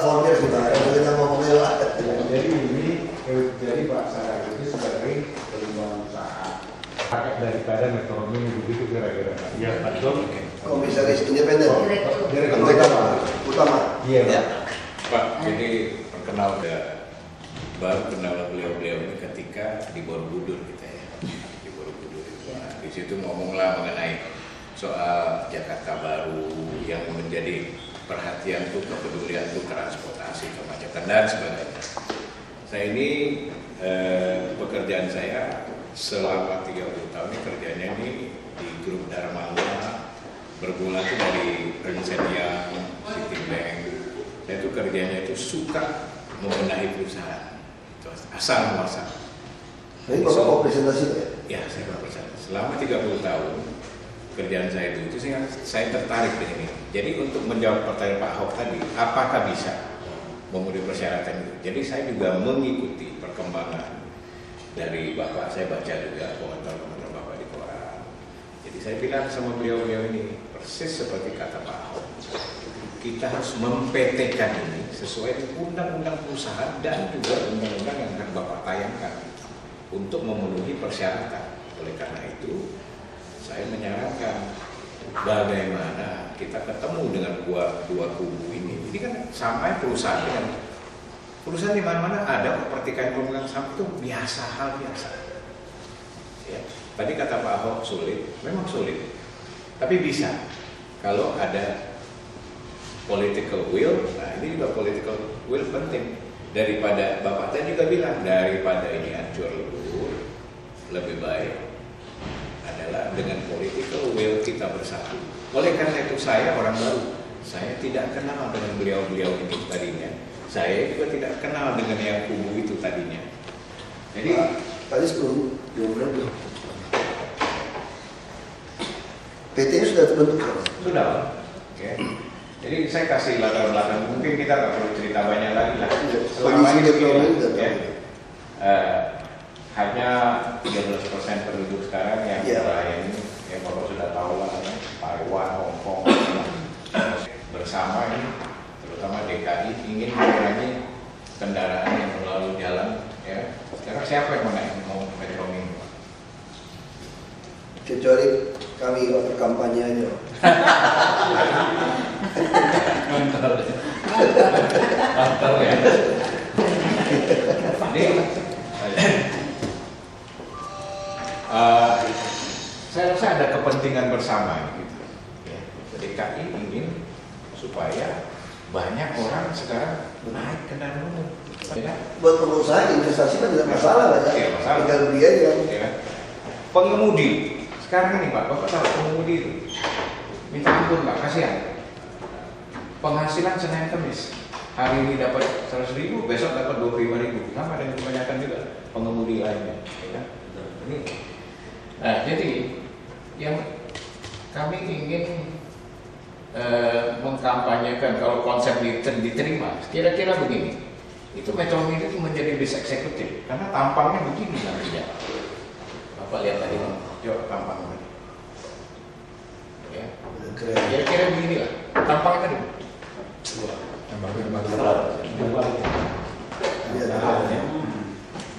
platformnya sudah ada, kita ngomongnya lah. Jadi Pak Sarah itu sebagai perubahan usaha pakai daripada metronom begitu kira-kira. Ya, betul. Komisaris independen. Direktur Utama. Iya, Ya. Pak, jadi baru kenal beliau-beliau ini ketika di Borobudur kita ya, di Borobudur itu. Nah, di situ ngomonglah mengenai soal Jakarta Baru yang menjadi perhatian tuh, kepedulian tuh transportasi, kemacetan dan sebagainya. Saya ini pekerjaan saya selama 30 tahun ini kerjanya ini di grup Dharma berbulan itu dari Ernst&Young, Citibank. Saya itu kerjanya itu suka membenahi perusahaan, asal muasal. Ini Bapak mau presentasi ya? Ya, saya mau presentasi. Selama 30 tahun kerjaan saya itu saya tertarik dengan ini. Jadi untuk menjawab pertanyaan Pak Ahok tadi, apakah bisa memenuhi persyaratan itu? Jadi saya juga mengikuti perkembangan dari Bapak. Saya baca juga komentar-komentar Bapak di koran. Jadi saya bilang sama beliau-beliau ini persis seperti kata Pak Ahok. Kita harus mempetkan ini sesuai dengan undang-undang perusahaan dan juga undang-undang yang akan Bapak tayangkan untuk memenuhi persyaratan. Oleh karena itu, saya menyarankan bagaimana kita ketemu dengan dua kubu ini. Ini kan sama perusahaan dengan perusahaan di mana-mana ada pertikaian pemegang saham itu biasa, hal biasa. Ya. Tadi kata Pak Ahok sulit, memang sulit, tapi bisa kalau ada political will. Nah, ini juga political will penting. Daripada Bapak tadi juga bilang, daripada ini hancur lebih baik adalah dengan political will kita bersatu. Oleh karena itu saya orang baru, saya tidak kenal dengan beliau-beliau ini tadinya. Saya juga tidak kenal dengan yang kubu itu tadinya. Jadi tadi sebelum diumumkan belum? PT sudah terbentuk kan? sudah, oke. Jadi saya kasih latar belakang. Mungkin kita nggak perlu cerita banyak lagi lah. Selama ini begini, ya. Hanya 13% penduduk sekarang yang melayani. Ya, Bapak sudah tahu lah, ya. Taiwan, Hong Kong, bersama ini, terutama DKI ingin mengurangi kendaraan yang melalui jalan. Ya. Sekarang siapa yang mau metro mini? Kecuali kami waktu kampanye aja. Mantap ya. Jadi saya rasa ada kepentingan bersama gitu. Ya. DKI ingin supaya banyak orang sekarang naik kendaraan umum. Ya. Buat pengusaha investasi kan tidak masalah lah ya. Iya, masalah. Tinggal beli aja kan. Ya. Pengemudi sekarang ini Pak, Bapak tahu pengemudi itu minta ampun Pak, kasihan. Penghasilan Senin Kamis, hari ini dapat 100.000, besok dapat 25.000, sama dengan kebanyakan juga pengemudi lainnya. Ya. Ini. Nah, jadi yang kami ingin mengkampanyekan kalau konsep diterima, kira-kira begini. Itu metro mini itu menjadi bis eksekutif karena tampangnya begini nantinya. Bapak lihat tadi, coba tampangnya. Ya. Kira-kira begini lah, tampangnya tadi.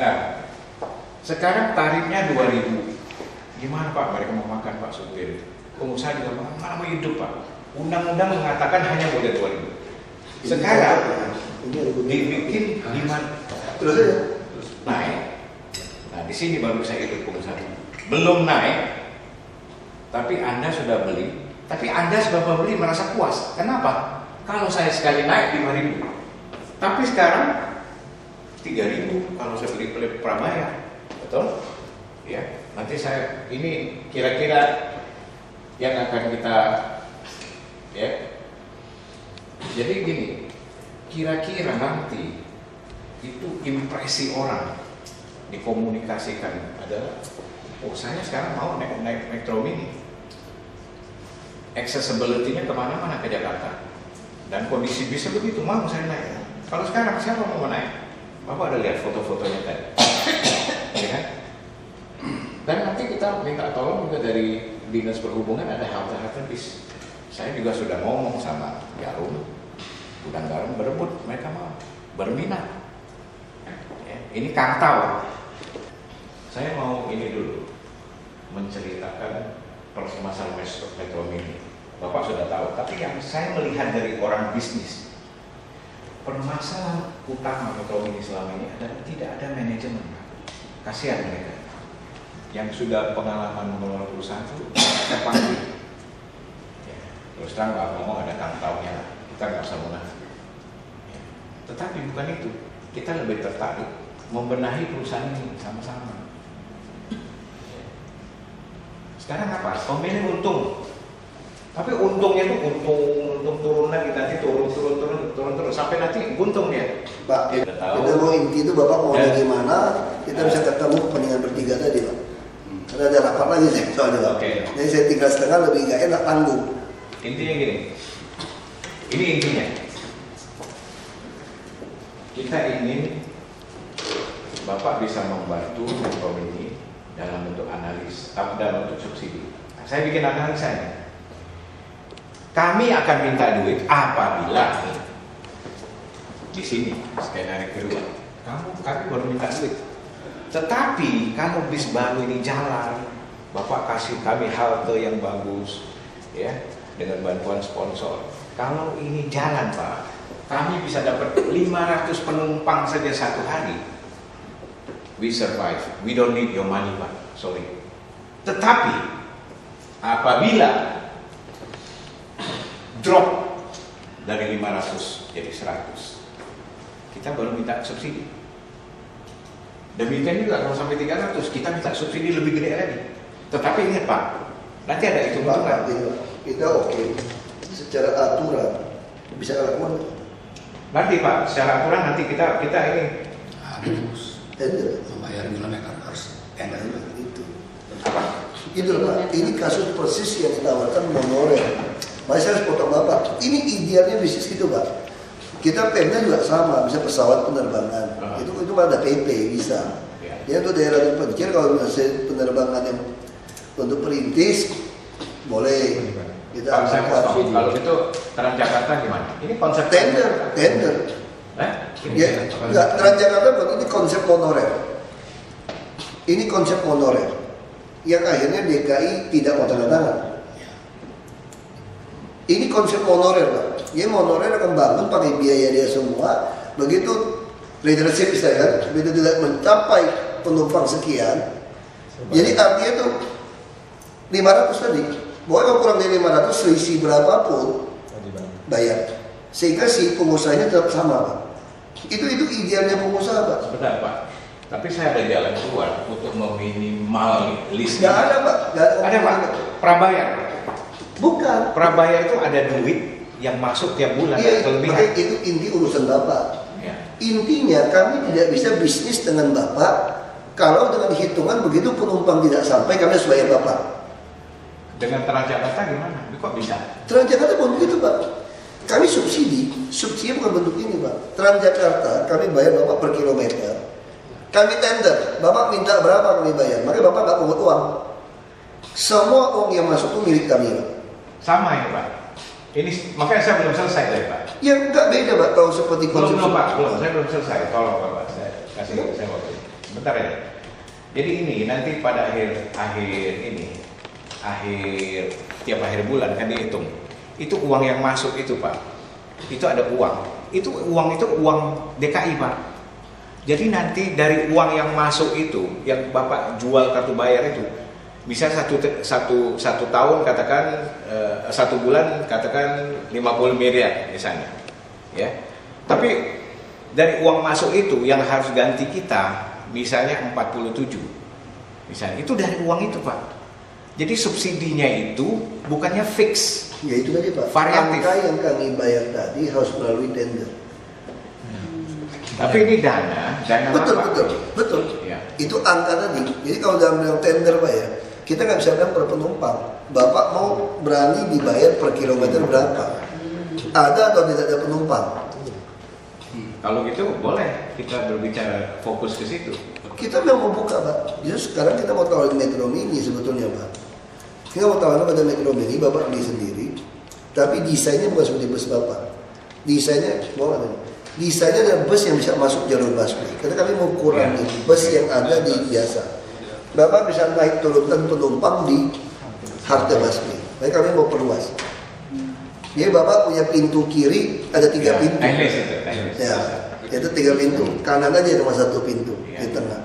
Nah, sekarang tarifnya 2.000. Gimana Pak? Mereka mau makan Pak supir. Pengusaha juga mana mau hidup Pak? Undang-undang mengatakan hanya boleh 2.000. Sekarang dibikin 5 Terus aja. naik. Nah, di sini baru saya ikut pengusaha. Belum naik, tapi Anda sudah beli. Tapi Anda sebagai pembeli merasa puas. Kenapa? Kalau saya sekali naik 5.000, tapi sekarang 3.000 kalau saya beli prabayar, betul? Ya, nanti saya ini kira-kira yang akan kita, ya. Jadi gini, kira-kira nanti itu impresi orang dikomunikasikan adalah, oh saya sekarang mau naik metro mini. Accessibility-nya kemana-mana ke Jakarta dan kondisi bisa begitu, mau saya naik. Kalau sekarang siapa mau naik? Bapak ada lihat foto-fotonya tadi, ya kan? Dan nanti kita minta tolong juga dari Dinas Perhubungan, ada halte bis. Saya juga sudah ngomong sama Jarum, Gudang garam berebut, mereka mau berminat. Ya, ini kantau. Saya mau ini dulu menceritakan permasalahan Metro Mini. Bapak sudah tahu, tapi yang saya melihat dari orang bisnis, permasalahan utama Metro Mini selama ini adalah tidak ada manajemen. Kasihan mereka yang sudah pengalaman mengelola perusahaan itu terpanggil. Ya, terus terang Pak ngomong ada kantaunya lah, kita nggak usah munafik. Ya, tetapi bukan itu, kita lebih tertarik membenahi perusahaan ini sama-sama. Sekarang apa? Pemilik untung, tapi untungnya itu untung turun lagi, nanti turun sampai nanti untung dia. Pak, Kita tahu. kita mau inti itu Bapak mau Ya. gimana, kita bisa ketemu kepentingan bertiga tadi Pak. Karena ada rapat lagi saya soalnya Pak. Oke. Jadi saya 3,5 lebih nggak enak tanggung. Intinya gini, ini intinya. Kita ingin Bapak bisa membantu Metro Mini dalam bentuk analis, dalam bentuk subsidi. Nah, saya bikin analisanya. Kami akan minta duit apabila di sini skenario kedua, kami baru minta duit. Tetapi kalau bis baru ini jalan, Bapak kasih kami halte yang bagus, ya, dengan bantuan sponsor. Kalau ini jalan Pak, kami bisa dapat 500 penumpang saja satu hari. We survive. We don't need your money Pak. Sorry. Tetapi apabila drop dari 500 jadi 100, kita baru minta subsidi. Demikian juga kalau sampai 300, kita minta subsidi lebih gede lagi. Tetapi ingat Pak, nanti ada hitung-hitungan. Kita oke. Secara aturan bisa lakukan. Nanti Pak, secara aturan nanti kita ini harus Tender. membayar kilometer harus tender. Itu. apa? Itu Pak. Ini kasus persis yang ditawarkan monorer. Makanya saya harus potong Bapak. Ini idealnya bisnis gitu Pak. Kita Pemda juga sama, bisa pesawat penerbangan. Itu ada PP bisa. Ya. Ya untuk daerah terpencil kalau misalnya penerbangan yang untuk perintis boleh kita Pak, saya angkat. potong. Kalau itu Transjakarta gimana? Ini konsep Tender. Ini Ya, enggak, Transjakarta bukan ini konsep honorer. Ini konsep honorer yang akhirnya DKI tidak mau tanda tangan. Ini konsep honorer Pak. Dia honorer akan bangun pakai biaya dia semua. Begitu leadership saya kan, begitu tidak mencapai penumpang sekian. Jadi artinya itu 500 tadi. Boleh kalau kurang dari 500 selisih berapapun bayar. Sehingga si pengusahanya tetap sama Pak. Itu idealnya pengusaha Pak. Sebentar Pak, tapi saya ada jalan keluar untuk meminimalisir. Nggak ada Pak. Nggak Ada Pak, prabayar. Bukan. Prabayar itu ada duit yang masuk tiap bulan Iya, kelebihan. makanya itu inti urusan Bapak. Ya. Intinya kami tidak bisa bisnis dengan Bapak kalau dengan hitungan begitu penumpang tidak sampai kami harus bayar Bapak. Dengan Transjakarta gimana? Kok bisa? Transjakarta pun begitu Pak. Kami subsidi bukan bentuk ini Pak. Transjakarta kami bayar Bapak per kilometer. Kami tender, Bapak minta berapa kami bayar. Makanya Bapak nggak pungut uang. Semua uang yang masuk itu milik kami Pak. Sama ya Pak. Ini makanya saya belum selesai tadi Pak. Ya enggak beda Pak kalau seperti konsumsi. Belum Pak, belum. Saya belum selesai. Tolong Bapak, saya kasih saya waktu. Sebentar ya. Jadi ini nanti pada akhir tiap akhir bulan kan dihitung. Itu uang yang masuk itu Pak. Itu ada uang. Itu uang DKI Pak. Jadi nanti dari uang yang masuk itu, yang Bapak jual kartu bayar itu, bisa satu tahun katakan satu bulan katakan 50 miliar misalnya, ya. Tapi dari uang masuk itu yang harus ganti kita misalnya 47, misalnya itu dari uang itu Pak. Jadi subsidinya itu bukannya fix, Ya itu tadi Pak. variatif. Angka yang kami bayar tadi harus melalui tender. Tapi ini dana Betul. Ya. Itu angka tadi. Jadi kalau dalam bilang tender Pak ya, kita nggak bisa bilang per penumpang. Bapak mau berani dibayar per kilometer berapa? Ada atau tidak ada penumpang? Kalau gitu boleh kita berbicara fokus ke situ. Kita memang mau buka Pak. Justru sekarang kita mau tawarin Metro Mini sebetulnya Pak. Kita mau tawarin pada Metro Mini, Bapak beli sendiri. Tapi desainnya bukan seperti bus Bapak. Desainnya adalah bus yang bisa masuk jalur busway. Karena kami mau kurangi bus yang ada di biasa. Bapak bisa naik turunkan penumpang di halte busway. Tapi kami mau perluas. Jadi Bapak punya pintu kiri ada 3 pintu. Ya, itu 3 pintu. Kanan aja cuma 1 pintu di tengah.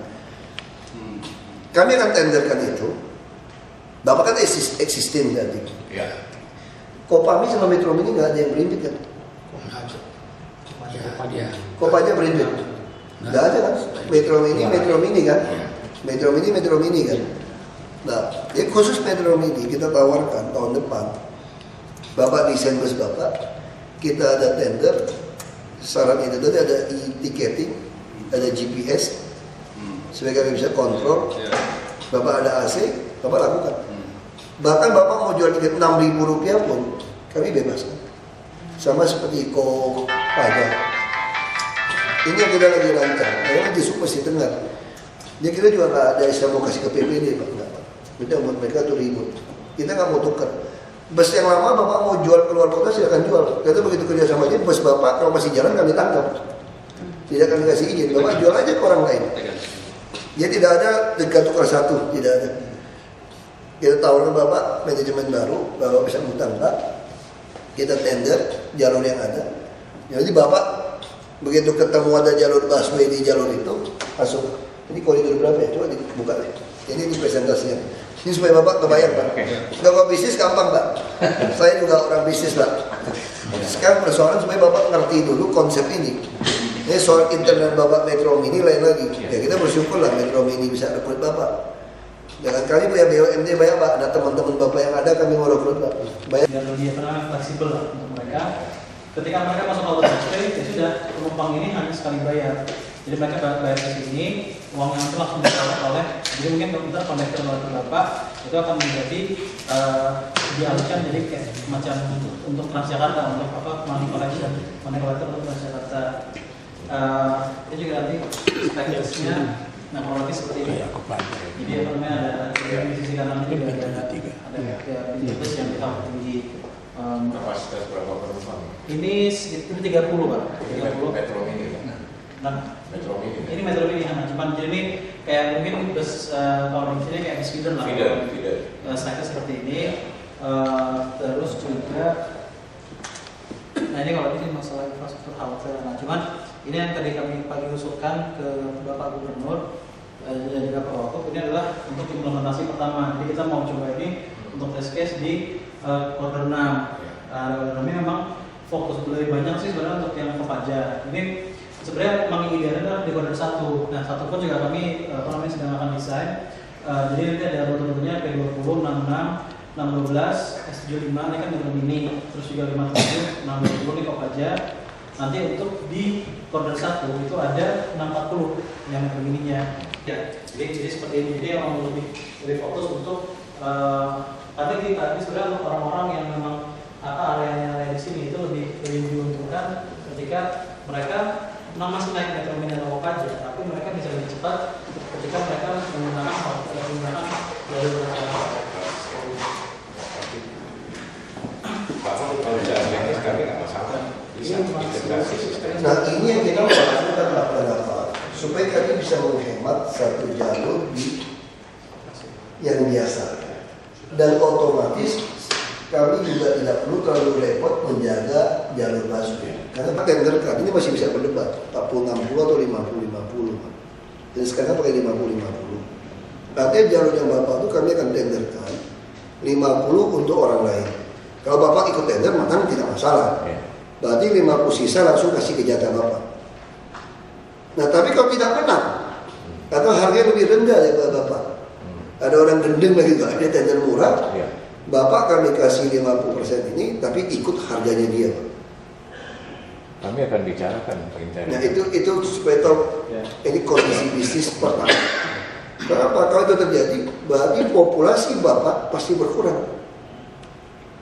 Kami akan tenderkan itu. Bapak kan existing tadi. Ya. Kopami sama Metro Mini nggak ada yang berimpit kan? Kopanya berimpit. Nggak ada kan? Metro Mini kan? Metro Mini kan? Nah, jadi khusus Metro Mini kita tawarkan tahun depan. Bapak desain bus Bapak, kita ada tender. Syarat itu tadi ada e-ticketing, ada GPS, supaya kami bisa kontrol. Bapak ada AC, Bapak lakukan. Bahkan Bapak mau jual tiket Rp6.000 pun kami bebaskan. Sama seperti Kopaja. Ini yang kita lagi rancang. Karena di sub masih dengar. Dia kira juga nggak ada istilah mau kasih ke PPD, Pak. Nggak, Pak. Kita buat mereka tuh ribut. Kita nggak mau tukar. Bus yang lama Bapak mau jual keluar kota silakan jual. Kita begitu kerja sama aja, bus Bapak kalau masih jalan kami tangkap. Tidak akan kasih izin. Bapak jual aja ke orang lain. Dia tidak ada dekat tukar satu, tidak ada. Kita tawarkan Bapak manajemen baru, Bapak bisa ngutang Pak. Kita tender jalur yang ada. Jadi Bapak begitu ketemu ada jalur busway di jalur itu, masuk. Ini koridor berapa ya? Coba dibuka deh. Ini presentasinya. Ini supaya Bapak kebayang Pak. Nggak kok bisnis gampang Pak. Saya juga orang bisnis Pak. Sekarang persoalan supaya Bapak ngerti dulu konsep ini. Ini soal internet Bapak Metro Mini lain lagi. Ya kita bersyukur lah Metro Mini bisa rekrut Bapak. Jangan kali punya BUMD banyak Pak. Ada teman-teman Bapak yang ada kami mau rekrut Pak. Banyak. Biar lebih fleksibel lah untuk mereka. Ketika mereka masuk ke busway, ya sudah penumpang ini hanya sekali bayar. Jadi mereka bayar ke sini, uang yang itu langsung disetor oleh. Jadi mungkin komputer konektor Bapak itu akan menjadi dialihkan jadi kayak semacam untuk Transjakarta, untuk apa money collector untuk Transjakarta. Itu juga nanti teknisnya. Nah, kalau seperti ini. Jadi apa namanya ada di sisi kanan juga ada bus yang kita tinggi. Kapasitas berapa penumpang? Ini sekitar 30 Pak. 30 Metro Mini. Nah, Metro Mini. ini Metro Mini cuman jadi ini kayak mungkin bus kalau di sini kayak bus feeder lah. Feeder. Saya seperti ini. Terus juga nah ini kalau ini masalah infrastruktur halte. Nah, cuman ini yang tadi kami pagi usulkan ke Bapak Gubernur dan juga Pak Wagub, ini adalah untuk implementasi pertama. Jadi kita mau coba ini untuk test case di Koridor 6. Koridor 6 ini memang fokus lebih banyak sih sebenarnya untuk yang Kopaja. Ini sebenarnya memang idealnya adalah di Koridor 1. Nah, 1 pun juga kami sedang akan desain. Jadi nanti ada rute-rutenya P20, 66, 612, S75 ini kan Metro Mini, terus juga 57, 620 ini Kopaja. Nanti untuk di Koridor 1 itu ada 640 yang Metro Mininya. Ya, jadi seperti ini. Jadi yang lebih fokus untuk karena tadi sebenarnya untuk orang-orang yang memang area di sini itu lebih diuntungkan ketika mereka masih naik Metro Mini atau Kopaja, tapi mereka bisa lebih cepat ketika mereka menggunakan jalur Kalau jalan kami nggak masalah. Bisa integrasi sistem. Nah ini yang kita mau lakukan apa? Supaya kami bisa menghemat satu jalur di yang biasa. Dan otomatis kami juga tidak perlu terlalu repot menjaga jalur busway. Karena tender kan ini masih bisa berdebat 40-60 atau 50-50. Jadi sekarang pakai 50-50. Artinya jalur yang Bapak itu kami akan tenderkan 50 untuk orang lain. Kalau Bapak ikut tender maka tidak masalah. Berarti 50 sisa langsung kasih ke jatah Bapak. Nah tapi kalau tidak menang atau harganya lebih rendah daripada Bapak, ada orang gendeng lagi gak ada tender murah, Bapak kami kasih 50% ini, tapi ikut harganya dia, Pak. Kami akan bicarakan perintah. Nah itu supaya tahu ini kondisi bisnis pertama. Kenapa? Kalau itu terjadi, berarti populasi Bapak pasti berkurang.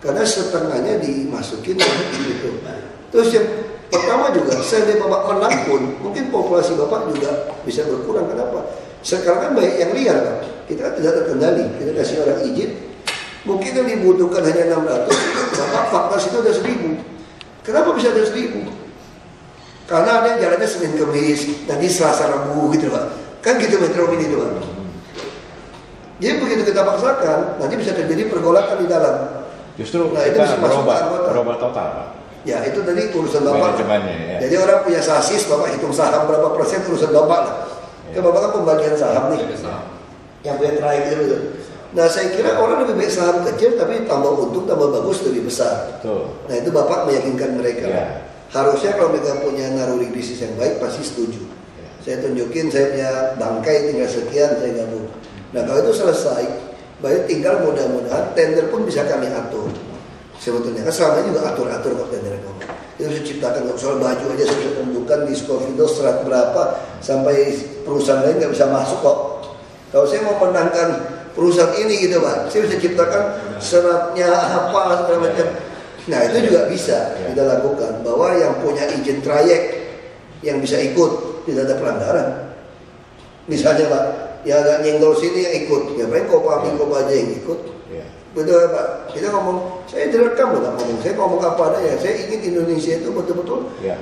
Karena setengahnya dimasukin gitu. Terus yang pertama juga, seandainya Bapak menang pun, mungkin populasi Bapak juga bisa berkurang. Kenapa? Sekarang kan banyak yang liar, Pak. Kita tidak terkendali. Kita kasih orang izin, mungkin yang dibutuhkan hanya 600, Bapak fakta situ udah 1000. Kenapa bisa 100.000? Karena ada yang jalannya Senin Kemis, nanti Selasa Rabu gitu Pak. Kan gitu Metro Mini itu Pak. Jadi begitu kita paksakan, nanti bisa terjadi pergolakan di dalam. Justru Nah, itu kita bisa masuk ke anggota. berubah total, Pak. Ya itu tadi urusan Bapak. Manajemennya, ya. Jadi orang punya sasis, Bapak hitung saham berapa persen urusan Bapak lah. Kan Bapak kan pembagian saham nih. Yang punya terakhir gitu. Nah saya kira orang lebih baik saham kecil tapi tambah untung, tambah bagus, lebih besar. Betul. Nah itu Bapak meyakinkan mereka. Ya. Harusnya kalau mereka punya naluri bisnis yang baik pasti setuju. Ya. Saya tunjukin saya punya bangkai tinggal sekian, saya gabung. Nah kalau itu selesai, baik tinggal mudah-mudahan tender pun bisa kami atur. Sebetulnya kan selama ini juga atur-atur kok tender kamu. Itu bisa ciptakan kok soal baju aja saya bisa tentukan di Scofido serat berapa sampai perusahaan lain nggak bisa masuk kok. Kalau saya mau menangkan perusahaan ini gitu Pak, saya bisa ciptakan seratnya apa segala macam. Nah itu juga bisa kita lakukan bahwa yang punya izin trayek yang bisa ikut tidak ada pelanggaran. Misalnya Pak, yang agak nyenggol sini yang ikut, ya paling Kopa aja yang ikut. Ya. Betul ya Pak, kita ngomong, saya direkam loh ngomong, saya ngomong apa adanya, saya ingin Indonesia itu betul-betul Ya.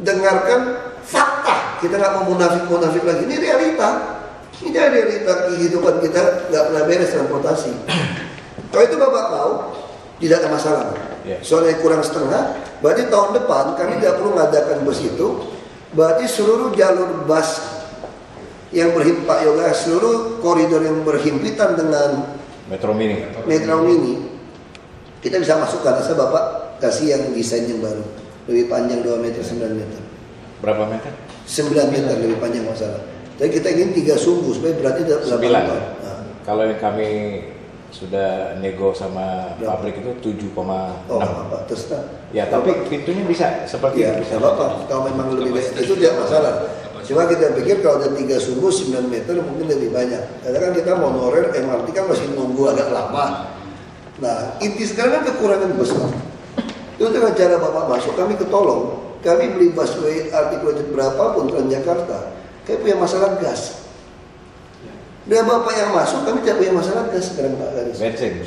dengarkan fakta, kita nggak mau munafik lagi, ini realita. Ini realita kehidupan kita nggak pernah beres transportasi. Kalau itu Bapak mau, tidak ada masalah. Ya. Soalnya kurang setengah, berarti tahun depan kami tidak perlu mengadakan bus itu. Berarti seluruh jalur bus yang berhimpak yoga, seluruh koridor yang berhimpitan dengan Metro Mini. Metro Mini, kita bisa masukkan. Asal Bapak kasih yang desain yang baru, lebih panjang 2 meter 9 meter. Berapa meter? 9 meter lebih panjang masalah. Tapi kita ingin 3 sumbu supaya berarti tidak 9. Nah. Kalau yang kami sudah nego sama Berapa? pabrik itu 7,6. Oh apa terserah. Ya, tapi pintunya bisa seperti Ya, itu. bisa apa? Kalau memang lebih baik itu tidak masalah. Cuma kita pikir kalau ada 3 sumbu 9 meter mungkin lebih banyak. Karena kan kita monorail MRT kan masih nunggu agak lama. Nah, inti sekarang kan kekurangan bus Pak. Itu dengan cara Bapak masuk kami ketolong. Kami beli busway articulated berapapun Transjakarta. Kami punya masalah gas. Dan Bapak yang masuk kami tidak punya masalah gas sekarang Pak Garis. Bensin.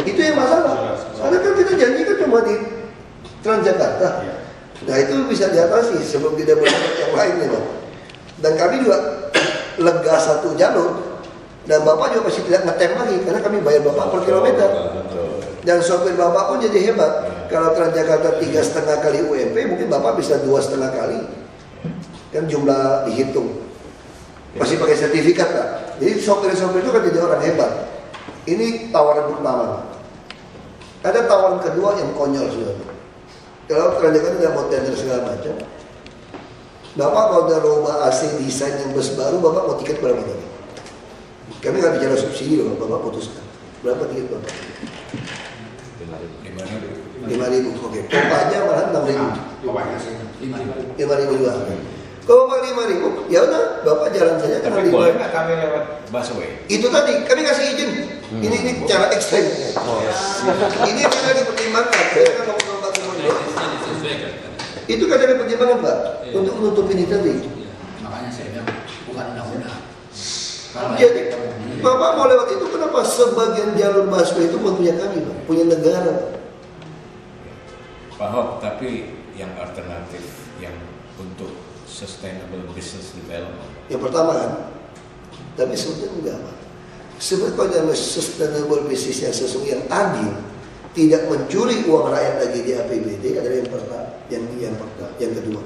Itu yang masalah. Karena kan kita janjikan cuma di Transjakarta. Nah itu bisa diatasi sebelum tidak berbuat yang lain ya Pak. Dan kami juga lega 1 jalur. Dan Bapak juga pasti tidak ngetem lagi karena kami bayar Bapak per kilometer. Dan sopir Bapak pun jadi hebat. Kalau Transjakarta 3,5 kali UMP mungkin Bapak bisa 2,5 kali. Kan jumlah dihitung. Masih pakai sertifikat Pak. Jadi sopir-sopir itu kan jadi orang hebat. Ini tawaran pertama. Ada tawaran kedua yang konyol sudah. Kalau Transjakarta tidak mau tender segala macam, Bapak kalau udah rubah AC desain yang bus baru, Bapak mau tiket berapa tadi? Kami nggak bicara subsidi loh, Bapak putuskan. Berapa tiket Bapak? 5.000. Oke. Kopanya malah 6.000. 5.000 juga. Kalau Bapak 5.000, ya udah Bapak jalan saja. Tapi karena boleh 5.000. nggak kami lewat busway? Itu tadi kami kasih izin. Ini cara ekstrim. Ini yang ada dipertimbangkan. Saya kan mau ngomong Pak Gubernur. Itu kan ada pertimbangan Pak untuk menutup ini tadi. Makanya saya bilang bukan undang-undang. Jadi Bapak mau lewat itu kenapa sebagian jalur busway itu bukan punya kami Pak, punya negara. Pak Hok, tapi yang alternatif yang untuk sustainable business development. Yang pertama kan, tapi sebetulnya enggak Pak. Sebetulnya sustainable business yang sesuai yang adil, tidak mencuri uang rakyat lagi di APBD adalah yang pertama, yang kedua.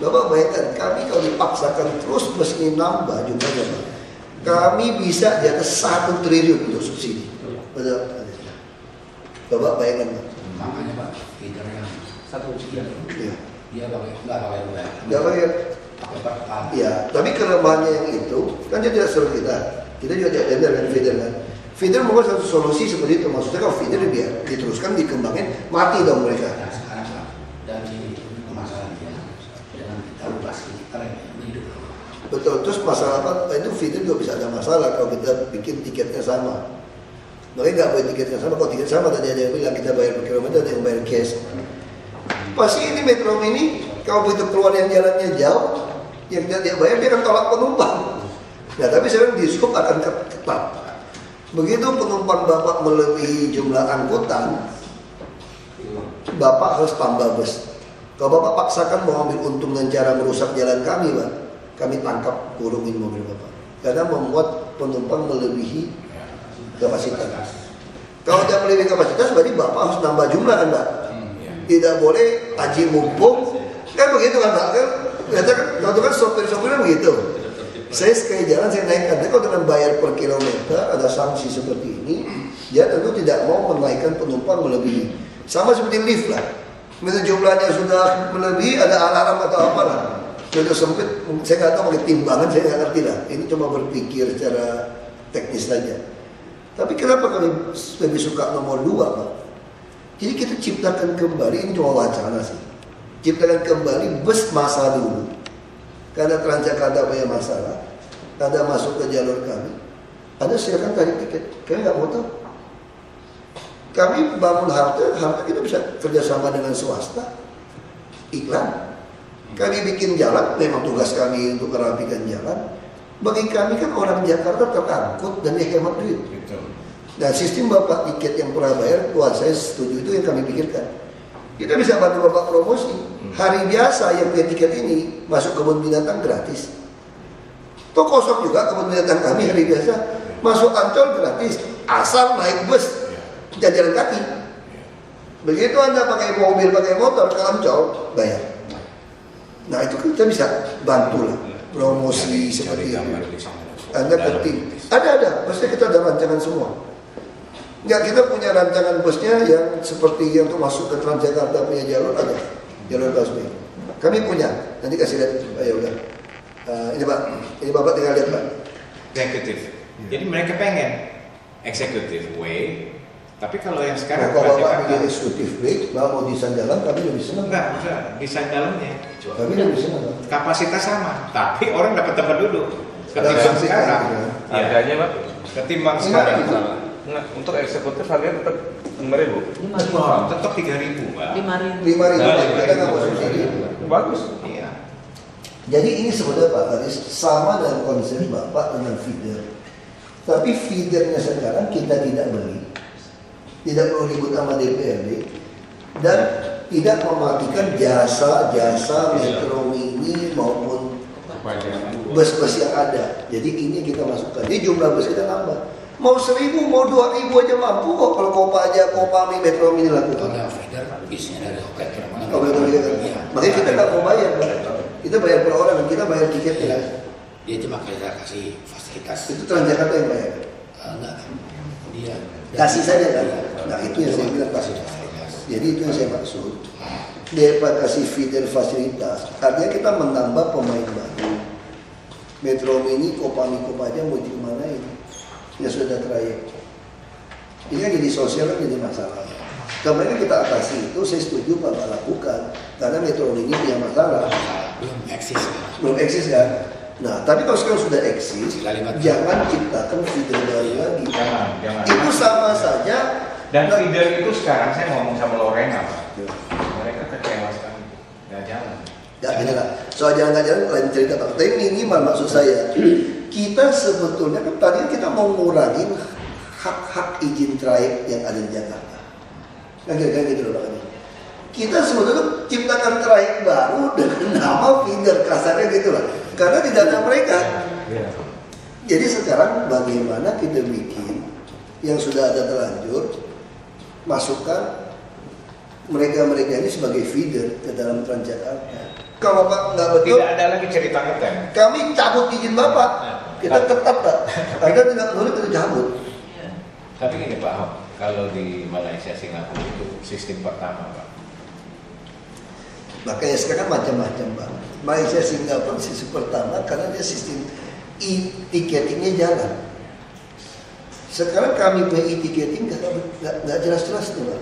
Bapak bayangkan kami kalau dipaksakan terus meski nambah jumlahnya Pak, kami bisa di atas 1 triliun untuk subsidi. Betul. Bapak bayangkan Pak. Makanya Pak, feeder yang 1 juta. Ya. dia nggak pakai rem. Nggak pakai. Pakai pertama. Ya, tapi kelemahannya yang itu kan dia tidak suruh kita. Kita juga tidak tender kan feeder kan. Feeder mungkin satu solusi seperti itu. Maksudnya kalau feeder biar diteruskan dikembangin mati dong mereka. Nah sekarang Pak, dari permasalahan dia dengan kita ubah sekitar yang hidup. Betul. Terus masalah apa? Itu feeder juga bisa ada masalah kalau kita bikin tiketnya sama. Makanya nggak boleh tiketnya sama. Kalau tiket sama tadi ada yang bilang kita bayar per kilometer, ada yang bayar cash. Pasti ini Metro Mini kalau begitu keluar yang jalannya jauh, yang dia bayar dia akan tolak penumpang. Nah tapi sekarang dishub akan ketat. Begitu penumpang Bapak melebihi jumlah angkutan, Bapak harus tambah bus. Kalau Bapak paksakan mau ambil untung dengan cara merusak jalan kami, Pak, kami tangkap, kurungin mobil Bapak. Karena membuat penumpang melebihi kapasitas. Kalau tidak melebihi kapasitas, berarti Bapak harus nambah jumlah kan, Pak? Tidak boleh aji mumpung. Kan begitu kan, Pak? Kalau kan sopir-sopirnya begitu. Saya sekali jalan, saya naikkan. Tapi kalau dengan bayar per kilometer, ada sanksi seperti ini, dia tentu tidak mau menaikkan penumpang melebihi. Sama seperti lift lah. Begitu jumlahnya sudah melebihi, ada alarm atau apa lah. Sudah sempit, saya nggak tahu pakai timbangan, saya nggak ngerti lah. Ini cuma berpikir secara teknis saja. Tapi kenapa kami lebih suka nomor 2, Pak? Jadi kita ciptakan kembali, ini cuma wacana sih. Ciptakan kembali bus masa dulu. Karena Transjakarta punya masalah, ada masuk ke jalur kami, ada silakan tarik tiket. Kami nggak mau tahu. Kami bangun halte kita bisa kerjasama dengan swasta, iklan. Kami bikin jalan, memang tugas kami untuk merapikan jalan. Bagi kami kan orang Jakarta terangkut dan hemat duit. Nah, sistem Bapak tiket yang pernah bayar, buat saya setuju, itu yang kami pikirkan. Kita bisa bantu Bapak promosi. Hari biasa yang punya tiket ini masuk kebun binatang gratis. Toh kosong juga kebun binatang kami hari biasa. Masuk Ancol gratis. Asal naik bus, tidak jalan kaki. Begitu Anda pakai mobil, pakai motor ke Ancol, bayar. Nah itu kita bisa bantu lah promosi seperti itu. Anda ketik. Ada. Pasti kita ada rancangan semua. Enggak, kita punya rancangan busnya yang seperti yang untuk masuk ke Transjakarta punya jalur ada. Jalur busway. Kami punya. Nanti kasih lihat. Ya udah. Ini Pak. Ini Bapak tinggal lihat Pak. Eksekutif. Jadi mereka pengen eksekutif way. Tapi kalau yang sekarang kalau Bapak bikin eksekutif way, Bapak mau desain jalan, kami lebih senang. Enggak, bisa desain dalamnya. Kami lebih senang. Kapasitas sama, tapi orang dapat tempat duduk. Ketimbang sekarang. Harganya, Pak? Ketimbang sekarang. Nah, untuk eksekutif harganya tetap 5.000. Tetap 3.000, Pak. 5.000 kita nggak mau subsidi. Bagus. Iya. Jadi ini sebenarnya Pak Haris sama dengan konsep Bapak dengan feeder. Tapi feedernya sekarang kita tidak beli, tidak perlu ribut sama DPRD, dan tidak mematikan jasa-jasa Metro Mini maupun bus-bus yang ada. Jadi ini kita masukkan. Jadi jumlah bus kita nambah. Mau 1.000, mau 2.000 aja mampu kok kalau Kopa aja, Kopami, Metro Mini lakukan. Kalau feeder bisnya dari hotel ke mana? Makanya kita nggak mau bayar, Pak. Kita bayar per orang, kita bayar tiketnya. Dia cuma kita kasih fasilitas. Itu Transjakarta yang bayar. Enggak kan? Dia Kasih saja kan. Nah itu yang saya bilang kasih. Jadi itu yang saya maksud. Dia kasih feeder fasilitas. Artinya kita menambah pemain baru. Metro Mini, Kopami, Kopaja mau di mana ini? Ya sudah trayek. Ini kan jadi sosial kan jadi masalah. Kemarin kita atasi itu, saya setuju Bapak lakukan. Karena Metro Mini punya masalah. Belum eksis kan? Nah, tapi kalau sekarang sudah eksis, jangan ciptakan feeder baru lagi. Jangan. Itu sama saja. Dan feeder itu sekarang saya ngomong sama Lorena, Pak. Mereka kecewa sekali. Nggak jalan. Ya gini lah, soal jalan-jalan lain cerita Pak. Tapi minimal maksud saya, kita sebetulnya kan tadi kita mau ngurangin hak-hak izin trayek yang ada di Jakarta. Kan kira-kira gitu loh Pak. Kita sebetulnya ciptakan trayek baru dengan nama feeder, kasarnya gitu lah. Karena tidak ada mereka. Jadi sekarang bagaimana kita bikin yang sudah ada terlanjur, masukkan mereka-mereka ini sebagai feeder ke dalam Transjakarta. Kalau Pak nggak betul, Tidak ada lagi cerita ngetem. kami cabut izin Bapak. Kita tetap Pak. Anda tidak boleh kita cabut. Tapi gini Pak Ahok, kalau di Malaysia, Singapura itu sistem pertama Pak. Makanya sekarang macam-macam Pak. Malaysia, Singapura sistem pertama karena dia sistem e-ticketingnya jalan. Sekarang kami punya e-ticketing nggak jelas-jelas tuh Pak.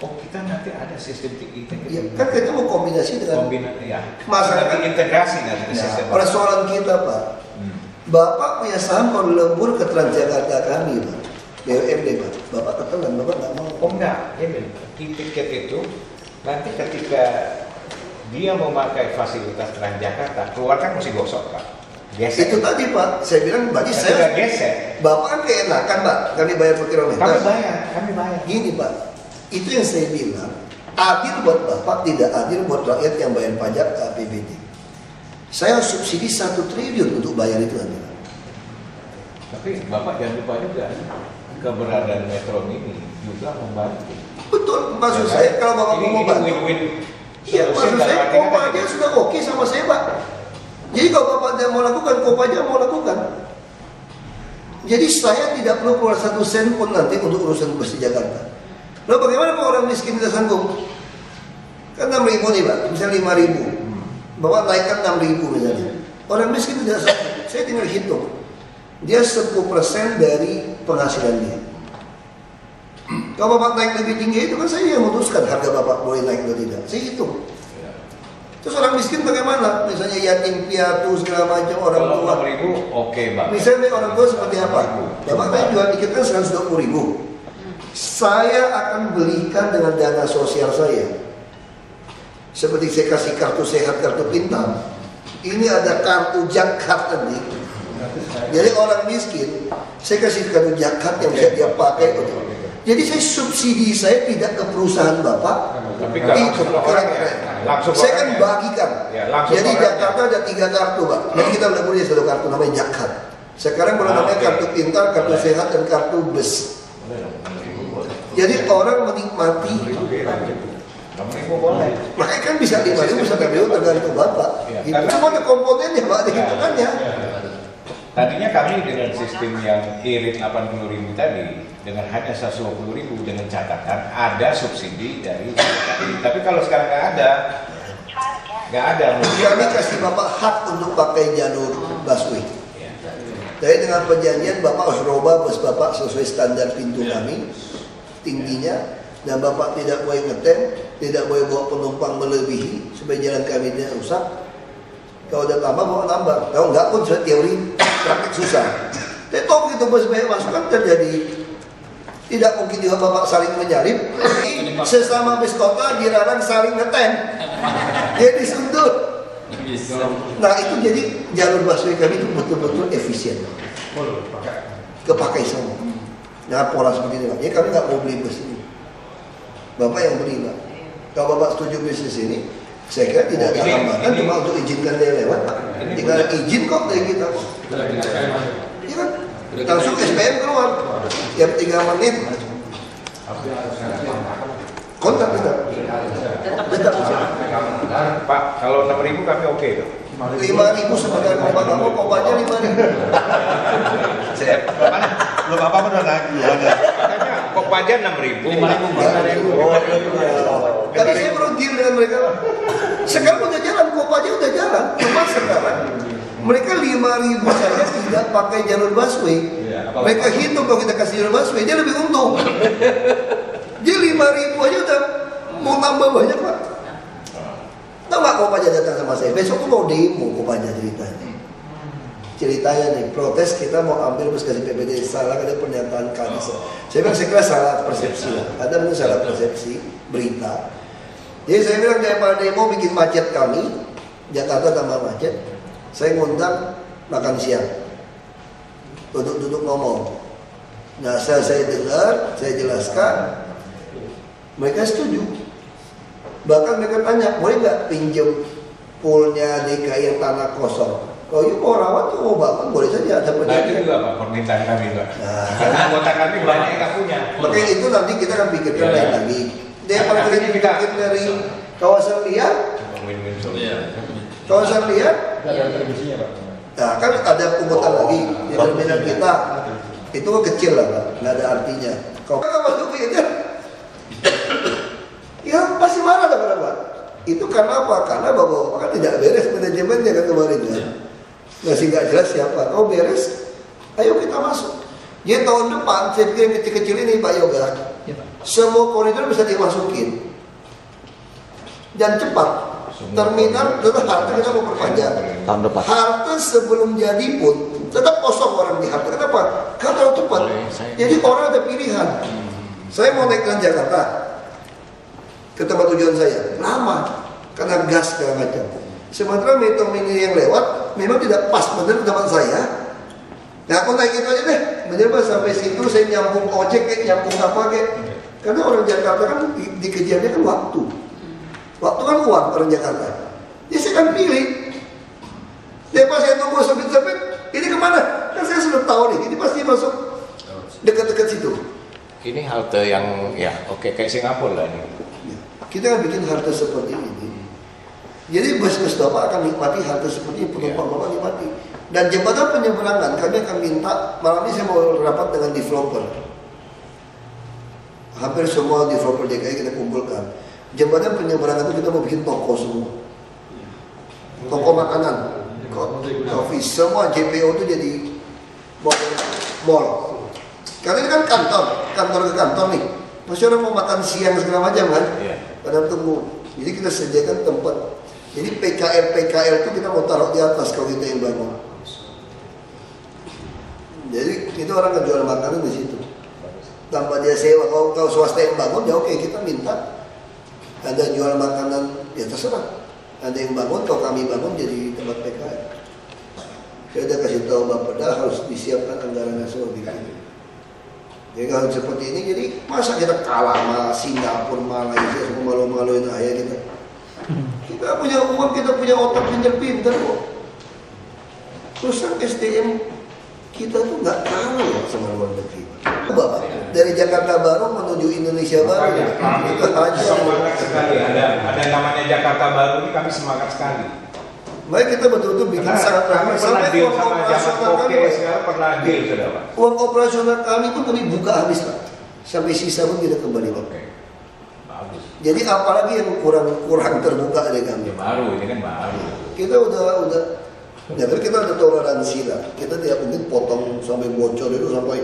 Oh kita nanti ada sistem Ya, ticketing. kan kita mau kombinasi dengan Kombinasi ya. Masyarakat. Nanti integrasi nanti ke Nah, sistem. persoalan kita Pak. Bapak punya saham kalau lembur ke Transjakarta kami Pak. BUMD Pak. Bapak ketelan, Bapak nggak mau. Oh enggak, ini tiket itu nanti ketika dia memakai fasilitas Transjakarta, keluar kan mesti gosok Pak. Gesek. Itu tadi Pak, saya bilang berarti Ketika saya, gesek, Bapak kan keenakan Pak, kami bayar per kilometer. kami bayar. Gini Pak, itu yang saya bilang, Adil buat Bapak, tidak adil buat rakyat yang bayar pajak ke APBD. Saya subsidi 1 triliun untuk bayar itu nanti. Tapi Bapak jangan lupa juga keberadaan Metro Mini juga membantu. Betul, maksud saya kalau Bapak mau bantu. Iya, maksud saya Kopa aja sudah oke sama saya, Pak. Jadi kalau Bapak tidak mau lakukan, Kopa aja mau lakukan. Jadi saya tidak perlu keluar 1 sen pun nanti untuk urusan bus di Jakarta. Lalu bagaimana kalau orang miskin tidak sanggup? Kan 6.000 nih, Pak, misalnya 5.000. Bapak naikkan 6.000 misalnya. Orang miskin tidak sanggup. Saya tinggal hitung. Dia 10% dari penghasilan dia. Kalau Bapak naik lebih tinggi itu kan saya yang memutuskan harga Bapak boleh naik atau tidak. Saya hitung. Terus orang miskin bagaimana? Misalnya yatim piatu segala macam orang tua. Kalau 6.000 oke, Bang. Misalnya orang tua seperti apa? Bapak tadi jual tiket kan 120.000. Saya akan belikan dengan dana sosial saya. Seperti saya kasih kartu sehat, kartu pintar. Ini ada kartu jakat nanti. Jadi orang miskin, saya kasih kartu jakat yang bisa dia pakai. Jadi saya subsidi saya tidak ke perusahaan Bapak. Tapi langsung langsung saya kan bagikan. Ya, langsung jadi orangnya. Jakarta ada 3 kartu, Pak. Jadi kita udah punya 1 kartu namanya jakat. Sekarang baru namanya kartu pintar, kartu sehat, dan kartu bus. Jadi orang menikmati. Makanya kan bisa 5.000 bisa KBU tergantung Bapak. Ya, Itu karena- cuma ada komponennya, Pak, ada hitungannya. Tadinya kami dengan sistem yang irit 80.000 tadi dengan hanya 120.000 dengan catatan ada subsidi dari tapi kalau sekarang nggak ada mungkin Kami kasih Bapak hak untuk pakai jalur busway. Jadi dengan perjanjian Bapak harus roba bus Bapak sesuai standar pintu kami tingginya, dan Bapak tidak boleh ngetem, tidak boleh bawa penumpang melebihi supaya jalan kami tidak rusak. Kalau udah tambah bawa nambah, kalau nggak pun sudah teori praktik susah. Tapi toh begitu bus banyak masuk kan terjadi. Tidak mungkin juga Bapak saling menyalip. Sesama bis kota dilarang saling ngetem. Jadi sundut. Nah itu jadi jalur busway kami itu betul-betul efisien. Kepakai semua. Nah pola seperti ini, Pak. Jadi kami nggak mau beli bus ini. Bapak yang beli, Pak. Kalau Bapak setuju bisnis ini, saya kira tidak ada hambatan, cuma untuk izinkan dia lewat, Pak. Tinggal izin kok dari kita. Iya kan? Langsung SPM keluar. Tiap 3 menit. Kontak kita. Tetap. Pak kalau 6.000 kami oke tuh 5.000 sebagai kopanya 5.000. Bapak udah naik makanya kok pajak 6.000 Tapi saya perlu deal dengan mereka. Sekarang udah jalan, kopanya udah jalan. Cuma sekarang mereka 5.000 saja tidak pakai jalur busway. Mereka hitung kalau kita kasih jalur busway dia lebih untung. Dia 5.000 aja udah mau tambah banyak, Pak. Tahu nggak Kopanya datang sama saya? Besok tuh mau demo Kopanya ceritanya nih, protes kita mau ambil bus kasih PBD, salah ada pernyataan kadis. Saya bilang saya kira salah persepsi lah. Ada mungkin salah persepsi berita. Jadi saya bilang daripada demo bikin macet kami, Jakarta tambah macet, saya ngundang makan siang, duduk ngomong. Nah saya dengar, saya jelaskan, mereka setuju. Bahkan mereka tanya, boleh nggak pinjem poolnya DKI yang tanah kosong? Kalau you mau rawat, you mau bangun, boleh saja ada Nah itu perjanjian. juga Pak permintaan kami Pak. Nah, Karena anggota kami banyak yang nggak punya. makanya itu nanti kita akan pikirkan lain lagi. Daripada kita pikir dari kawasan liar, Win-win kawasan liar, Ada remisinya, Pak. nah kan ada pungutan lagi di terminal kita. Itu kecil lah, Pak, nggak ada artinya. Kalau kita masuk itu, ya pasti marah lah kenapa? Itu karena apa? Karena Bapak kan tidak beres manajemennya kan kemarin kan. Masih nggak jelas siapa. Oh beres, ayo kita masuk. Jadi tahun depan saya pikir yang kecil-kecil ini Pak Yoga, semua koridor bisa dimasukin dan cepat. Terminal tetap halte kita mau perpanjang. Tahun depan. Halte sebelum jadi pun tetap kosong orang di halte. Kenapa? Karena terlalu cepat. Jadi orang ada pilihan. Saya mau naik Jakarta ke tempat tujuan saya, lama karena gas segala macam. Sementara Metro Mini yang lewat memang tidak pas benar ke tempat saya. Nah aku naik itu aja deh, bener Pak, sampai situ saya nyambung ojek kayak nyambung apa kayak. Karena orang Jakarta kan dikejarnya kan waktu. Waktu kan uang orang Jakarta. Ya saya kan pilih. Lepas saya tunggu sempit-sempit, ini kemana? Kan saya sudah tahu nih, ini pasti masuk dekat-dekat situ. Ini halte yang ya oke kayak Singapura lah ini. Ya, kita kan bikin halte seperti ini. Jadi bus-bus Bapak akan nikmati halte seperti ini, penumpang Bapak nikmati. Dan jembatan penyeberangan kami akan minta, malam ini saya mau rapat dengan developer. Hampir semua developer DKI kita kumpulkan. Jembatan penyeberangan itu kita mau bikin toko semua. Toko makanan, coffee, semua JPO itu jadi mall. Karena ini kan kantor ke kantor nih. Masih orang mau makan siang segala macam kan? Padahal tunggu. Jadi kita sediakan tempat. Jadi PKL itu kita mau taruh di atas kalau kita yang bangun. Jadi itu orang ngejual makanan di situ. Tanpa dia sewa, kalau swasta yang bangun ya oke, kita minta ada jual makanan ya terserah. Ada yang bangun, kalau kami bangun jadi tempat PKL. Saya udah kasih tahu Bapak dah harus disiapkan anggaran nasional bikin. Jadi kalau seperti ini, jadi masa kita kalah sama Singapura, Malaysia, semua malu-maluin ayah kita. Kita punya uang, kita punya otak pinter-pinter kok. Terus kan SDM kita tuh nggak kalah ya sama luar negeri. Bapak, dari Jakarta Baru menuju Indonesia Baru, itu aja. Semangat sekali. Ada namanya Jakarta Baru ini kami semangat sekali. Mari kita betul-betul bikin sangat ramai. Pernah Sampai deal uang sama zaman operasional kami, Oke, sekarang pernah deal sudah Pak. uang operasional kami pun kami buka habis Pak. Sampai sisa pun kita kembali Pak. Oke, bagus. Jadi apalagi yang kurang terbuka dari kami. Ya, baru ini kan baru. Kita udah ya tapi kita ada toleransi lah. Kita tidak mungkin potong sampai bocor itu sampai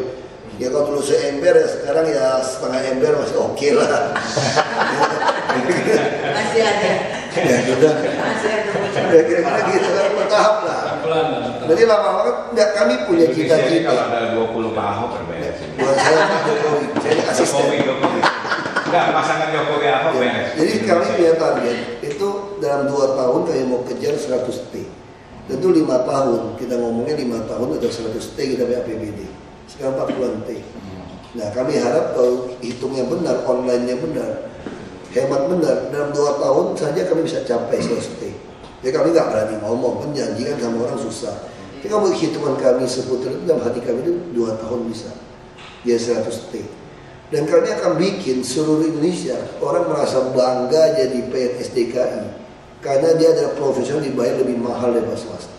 ya kalau dulu seember ya sekarang ya setengah ember masih oke lah. Masih ada. Ya sudah. Masih ada bocor. Ya kira-kira gitu kan bertahap lah. Jadi lama-lama kan enggak kami punya Indonesia ini cita-cita. kalau ada 20 Pak Ahok berbeda sih. Buat saya Pak Jokowi, saya asisten. Jokowi. Enggak, pasangan Jokowi Ahok Ya, beres. jadi kami punya target itu dalam 2 tahun kami mau kejar 100 T. Tentu 5 tahun, kita ngomongnya 5 tahun atau 100 T kita punya APBD. Sekarang 40 T. Nah kami harap kalau hitungnya benar, online-nya benar, hemat benar, dalam 2 tahun saja kami bisa capai 100 T. Jadi kami nggak berani ngomong, menjanjikan sama orang susah. Tapi kalau hitungan kami seputar itu dalam hati kami itu 2 tahun bisa. Dia 100 T. Dan kami akan bikin seluruh Indonesia orang merasa bangga jadi PNS DKI karena dia adalah profesional dibayar lebih mahal daripada swasta.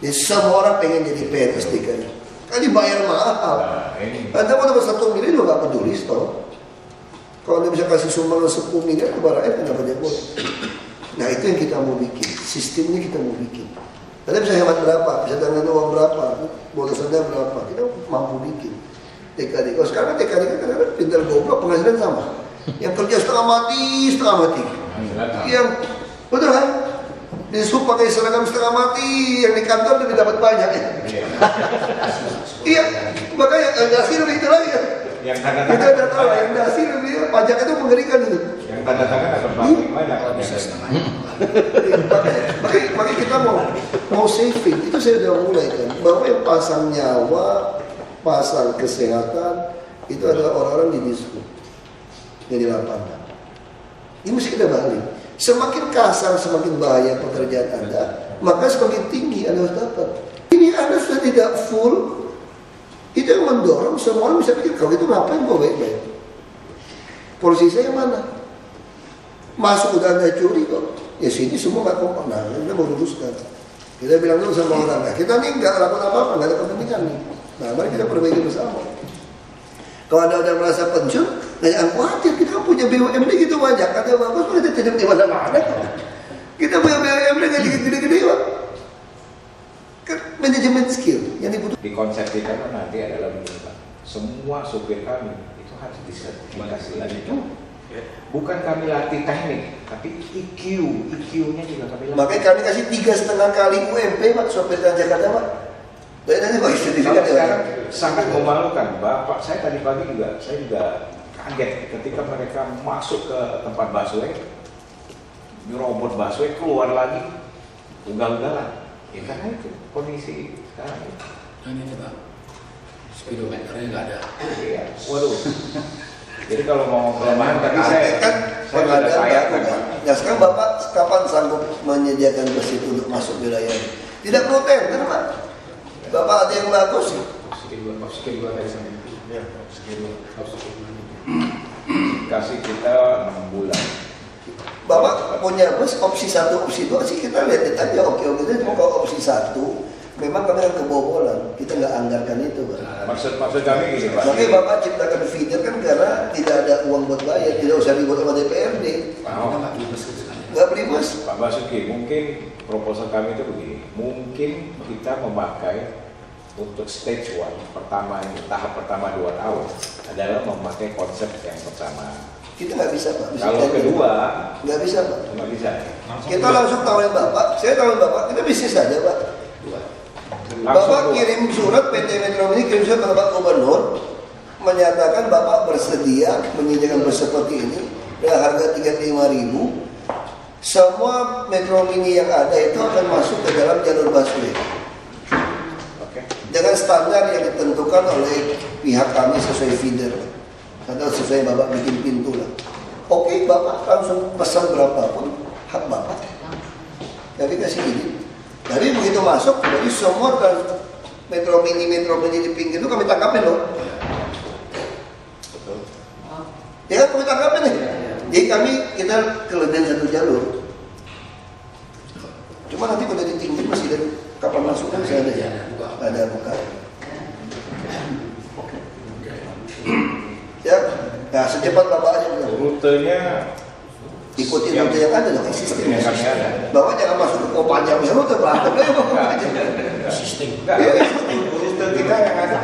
Jadi semua orang pengen jadi PNS DKI kan dibayar mahal. Anda mau dapat 1 miliar juga gak peduli tau. Kalau Anda bisa kasih sumbangan 10 miliar ke Barangnya kenapa dia boleh. Nah itu yang kita mau bikin. Sistemnya kita mau bikin. Anda bisa hemat berapa, bisa dengan uang berapa, bonus Anda berapa, kita mampu bikin. TKD. Kalau sekarang TKD kan kadang-kadang pintar goblok, penghasilan sama. Yang kerja setengah mati. Yang betul kan? Disuruh pakai seragam setengah mati, yang di kantor lebih dapat banyak ya. Iya, makanya yang dasi lebih itu lagi ya. Yang tanda Kita udah tahu yang dasi lebih pajak itu mengerikan itu. Yang tanda tangan akan banyak. Bisa setengah. Makanya kita mau saving itu saya sudah mulai kan bahwa yang pasang nyawa, pasang kesehatan itu adalah orang-orang di diskon yang di lapangan. Ini mesti kita balik. Semakin kasar, semakin bahaya pekerjaan Anda, maka semakin tinggi Anda harus dapat. Ini Anda sudah tidak full, itu yang mendorong semua orang bisa pikir kalau itu ngapain kok baik-baik. Polisi saya mana? Masuk udah Anda curi kok. Ya sini semua nggak kompak. Nah, kita mau luruskan. Kita bilang dulu sama orang, nah, kita nih nggak lakukan apa-apa, nggak ada kepentingan nih. Nah, mari kita perbaiki bersama. Kalau Anda udah merasa pensiun, jangan khawatir, kita punya BUMD gitu banyak. Ada bagus, kita tidak di mana-mana. Kita punya BUMD gaji gede-gede Pak. Kan manajemen skill yang dibutuhkan. Di konsep kita kan nanti adalah begini Pak. Semua supir kami itu harus disertifikasi lagi. Bukan kami latih teknik, tapi IQ-nya juga kami latih. Makanya kami kasih 3,5 kali UMP Pak, sopir Jakarta Pak. Dan nanti bagi sertifikat Kalau ya. sekarang sangat memalukan, Bapak. Saya tadi pagi juga, kaget ketika mereka masuk ke tempat busway, nyerobot busway, keluar lagi, ugal-ugalan. Ya karena itu kondisi sekarang. Dan ini Pak, speedometernya nggak ada. Iya, waduh. Jadi kalau mau kelemahan tadi kan saya pengadaan sudah sayang baru kan, kan. Pak. Nah sekarang Bapak kapan sanggup menyediakan bus itu untuk masuk wilayah ini? Tidak perlu tender Pak. Bapak ada yang bagus. Oksigen 2 tadi sama. Ya, oksigen 2. Kasih kita 6 bulan. Bapak punya bus opsi 1, opsi 2 sih kita lihat aja oke-oke saja. Cuma kalau opsi 1 memang kami akan kebobolan. Kita nggak anggarkan itu Pak. Maksud kami gini Pak. Makanya Bapak ciptakan feeder kan karena tidak ada uang buat bayar, tidak usah ribut sama DPRD. Kita nggak beli bus sekali. Nggak beli bus. Pak Basuki, mungkin proposal kami itu begini. Mungkin kita memakai untuk stage 1 pertama, tahap pertama 2 tahun adalah memakai konsep yang pertama. Kita nggak bisa Pak. Bisa Kalau tender. kedua, Nggak bisa Pak. nggak bisa. Kita langsung tawarin Bapak. Saya tawarin Bapak. Kita bisnis saja Pak. Langsung Bapak dua. kirim surat, PT Metro Mini kirim surat ke Bapak Gubernur menyatakan Bapak bersedia menyediakan bus seperti ini dengan harga 35.000. Semua Metro Mini yang ada itu akan masuk ke dalam jalur busway Oke. dengan standar yang ditentukan oleh pihak kami sesuai feeder atau sesuai Bapak bikin pintu lah. Oke, Bapak langsung pesan berapapun hak Bapak. Kami kasih izin. Jadi begitu masuk, jadi semua Metro Mini di pinggir itu kami tangkapin loh. Betul. Ya kan kami tangkapin nih. Jadi kita kelebihan 1 jalur. Cuma nanti kalau ditinggi masih ada kapan masuknya masih ada ya. Ada buka. Ya, nah secepat Bapak aja bilang. Rutenya Ikutin yang- rute yang ada dong, sistem. yang kami ada. Bapak jangan masuk ke Kopaja, misalnya rute berantem lah ya Bapak aja. Sistem. Enggak, rute kita yang ada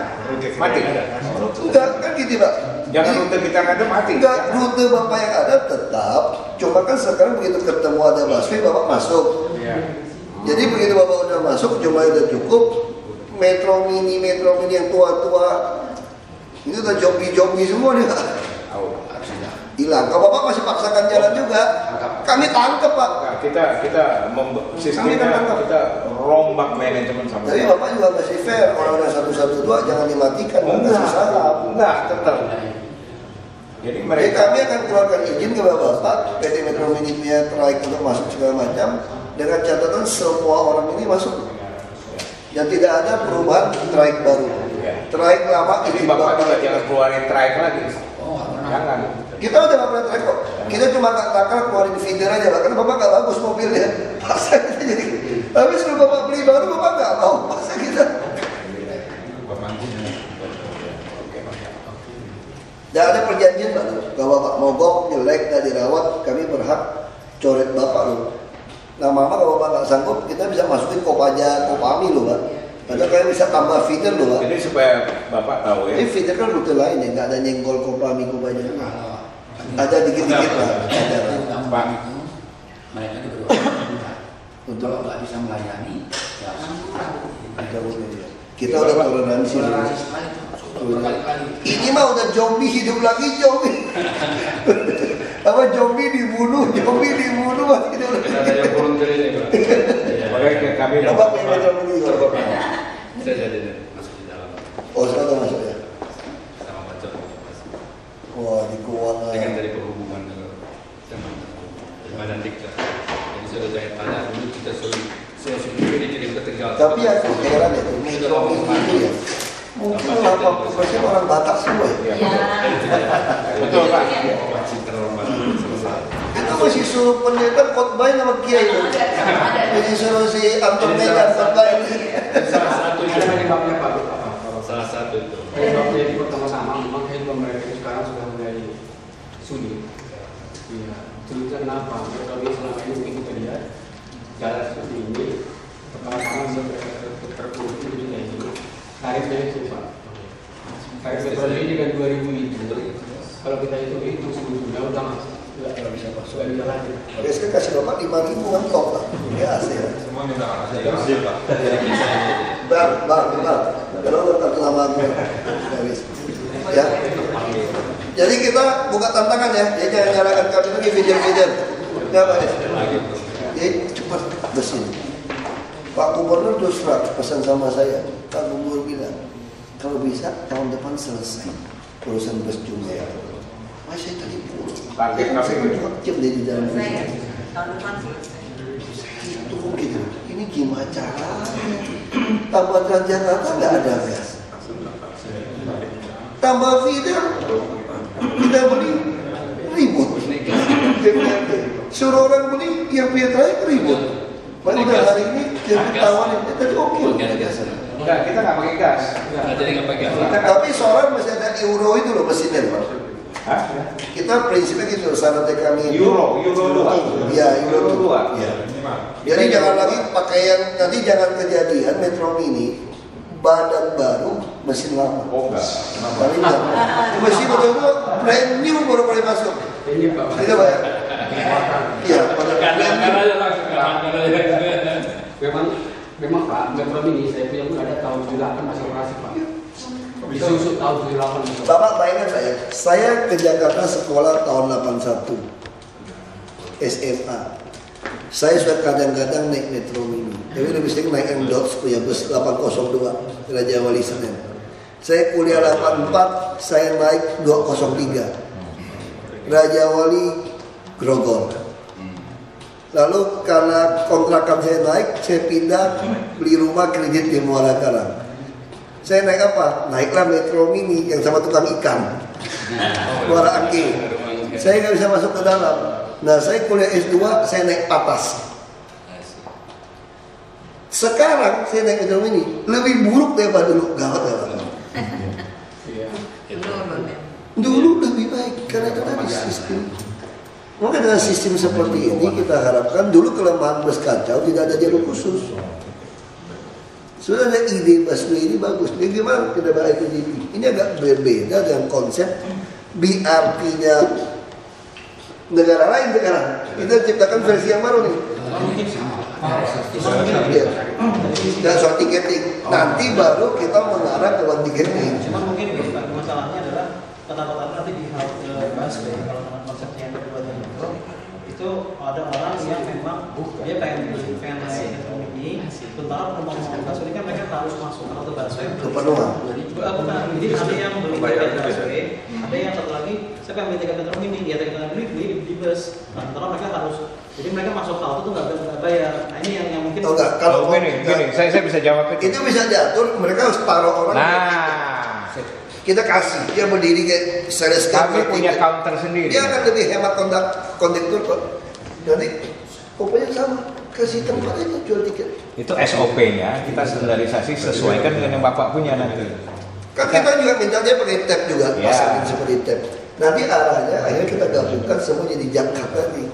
mati. Enggak, kan gitu Pak. Jangan rute kita yang ada mati. Enggak, rute Bapak yang ada tetap. Cuma kan sekarang begitu ketemu ada busway, Bapak masuk. Iya. Jadi begitu Bapak udah masuk, cuma udah cukup. Metro Mini yang tua-tua, ini udah jombie semua nih Pak. Harus tidak. Hilang. Kalau Bapak masih paksakan jalan juga, kami tangkap Pak. Nah, kita sistemnya kita rombak manajemen sama Tapi Bapak juga masih fair, orang ada 112 jangan dimatikan, enggak, masih salah. enggak, tetap. Jadi Jadi mereka kami akan keluarkan izin ke Bapak, PT Metro Mini punya trayek untuk masuk segala macam, dengan catatan semua orang ini masuk. Dan tidak ada perubahan trayek baru. Ya. Trayek lama jadi izin Bapak juga Bapak. jangan keluarin trayek lagi. Oh, nggak pernah. Jangan. Kita udah nggak pernah trayek kok. Kita cuma takal keluarin feeder aja, Pak. Karena Bapak nggak bagus mobilnya. Paksa kita jadi. Tapi sebelum Bapak beli baru, Bapak nggak mau paksa kita. Dan ada perjanjian Pak, kalau Bapak mogok, jelek, nggak dirawat, kami berhak coret Bapak loh. Lama-lama kalau Bapak nggak sanggup, kita bisa masukin Kopaja, Kopami loh Pak. Padahal kalian bisa tambah feeder loh Pak. Jadi supaya Bapak tahu ya. Ini feeder kan rute lain ya, nggak ada nyenggol Kopami, Kopaja. Ada dikit-dikit lah, ada lah. Pak. Mereka diberi waktu. Kalau nggak bisa melayani, ya Kita boleh, ya. Kita udah toleransi. toleransi sekali tuh. Berkali-kali. Ini mah udah zombie hidup lagi zombie. Apa zombie dibunuh masih hidup lagi. Ada yang volunteer ini, Pak. Makanya kami Bapak pengen zombie juga. Saya jadi masuk di dalam Oh sekarang masuk ya. sama Pak Mas. Wah di keuangan. Dengan dari perhubungan sama Badan Diklat. Jadi sudah saya tanya dulu kita solusi dikirim ke Tegal. Tapi aku heran ya, Metro Mini itu ya. Mungkin 80% orang Batak semua ya. Betul Pak. Masih terlalu selesai. Itu masih suruh pendeta khotbah nama kiai itu. Jadi suruh si Anton Medan khotbah ini. Salah satu itu. Penyebabnya Pak. Salah satu itu. Penyebabnya itu pertama-tama memang kehidupan mereka itu sekarang sudah mulai sulit. Iya. Sulitnya kenapa? Mereka selama ini mungkin kita lihat jalan seperti ini. Pertama-tama mereka terpuruk itu kayak ini. Tarifnya itu Pak. Tarif petrol ini dengan 2000 itu. Kalau kita hitung sebetulnya udah masuk. Nggak bisa masuk. Nggak bisa lagi. Biasanya kasih Bapak 5.000 kan top lah. Biasa ya. Semua minta kasih. Bang. Kalau udah kartu nama aku. Habis. Ya. Jadi kita buka tantangan ya. Jadi jangan nyalakan kami lagi video-video. Ya Pak. Jadi cepat besin. Pak Gubernur terus pesan sama saya. Pak Gubernur bilang, kalau bisa tahun depan selesai urusan bus jumlah. Mas saya tadi pulang. Target kami Saya kan 4 jam di dalam Saya mobil. tahun depan selesai. Itu gitu. Ini gimana caranya? Tambah Transjakarta nggak ada gas. Tambah feeder kita beli ribut. DPRD suruh orang beli yang punya trayek ribut. Baru udah hari ini dia tawarin tadi oke. Enggak, kita nggak pakai gas. Jadi nggak pakai gas. Tapi soalnya masih ada euro itu loh mesinnya Pak. Hah? Kita prinsipnya gitu syaratnya kami itu Euro 2. ya euro 2 2. ya. Jadi jangan lagi pakai yang nanti jangan kejadian Metro Mini badan baru mesin lama. Oh enggak. Kali enggak. Mesin betul-betul brand new baru boleh masuk. Ini Pak. Tidak Pak ya? Iya, pada brand new. Memang Pak, Metro Mini saya punya pun ada tahun 98 masih operasi Pak. Disusut tahun 98. Bapak bayangkan saya ke Jakarta sekolah tahun 81 SMA. Saya sudah kadang-kadang naik Metro Mini, tapi lebih sering naik Dodge punya bus 802 Raja Wali Senen. Saya kuliah 84, saya naik 203 Raja Wali Grogol. Lalu karena kontrakan saya naik, saya pindah beli rumah kredit di Muara Karang. Saya naik apa? Naiklah Metro Mini yang sama tukang ikan, Muara Angke. Saya nggak bisa masuk ke dalam. Nah, saya kuliah S2, saya naik atas. Sekarang saya naik Metro Mini lebih buruk daripada dulu. Gawat ya Pak. Dulu lebih baik karena itu tadi sistem. Maka dengan sistem seperti ini kita harapkan dulu kelemahan bus kacau tidak ada jalur khusus. Sudah ada ide busway ini bagus. Ini gimana kita bahas ITGP? Ini agak berbeda dengan konsep BRT-nya negara lain sekarang. Kita ciptakan versi yang baru nih. Dan soal tiketing. Nanti baru kita mengarah ke one tiketing. Cuma mungkin gini Pak, masalahnya adalah kata-kata nanti di halte busway kalau dengan konsepnya yang kedua dan Metro itu ada orang yang memang dia pengen naik Metro Mini, sementara penumpang busway kan mereka harus masuk ke halte busway. Kepenuhan. Bukan, jadi ada yang beli tiket busway, ada yang satu lagi saya pengen beli tiket Metro Mini, dia tiket beli di bus. Nah, sementara mereka harus, jadi mereka masuk halte tuh nggak bayar. Nah ini yang mungkin. Oh enggak, kalau Gini, saya bisa jawab itu. itu bisa diatur, mereka harus taruh orang. Nah, Kita kasih, dia berdiri kayak sales kami punya counter sendiri. Dia akan lebih hemat kondektur kok. Nanti pokoknya sama, kasih tempat aja jual tiket. Itu SOP-nya kita standarisasi sesuaikan dengan yang Bapak punya nanti. Kan kita juga minta dia pakai tab juga, Ya. pasangin seperti tab. Nanti arahnya akhirnya kita gabungkan semua jadi Jakarta nih.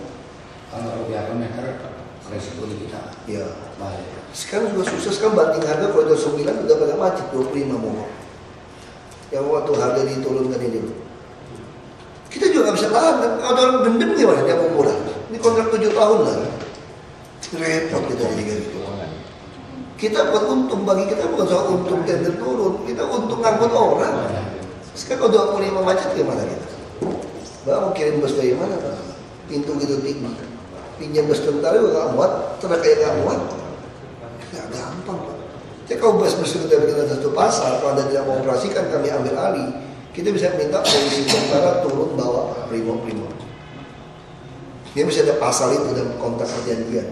Kalau biar meter resiko di kita Ya. bahaya. Sekarang juga susah kan banding harga koridor 9 udah pada macet 25 mau. Yang waktu harga diturunkan ini loh. Kita juga nggak bisa tahan kan. Kalau orang dendam gimana dia mau murah? Ini kontrak 7 tahun lah. Repot kita jadi kayak gitu. Kita buat untung, bagi kita bukan soal untung tender turun, kita untung ngangkut orang. Sekarang kalau 25 macet gimana kita? Mbak mau kirim bus dari mana Pak? Pintu gitu tinggi. Pinjam bus tentara juga nggak muat, tenaga yang nggak muat. Nggak gampang Pak. Jadi kalau bus-bus kita bikin satu pasar, kalau Anda tidak mau operasikan kami ambil alih, kita bisa minta polisi tentara turun bawa primo-primo. Dia bisa ada pasal itu dalam kontrak perjanjian.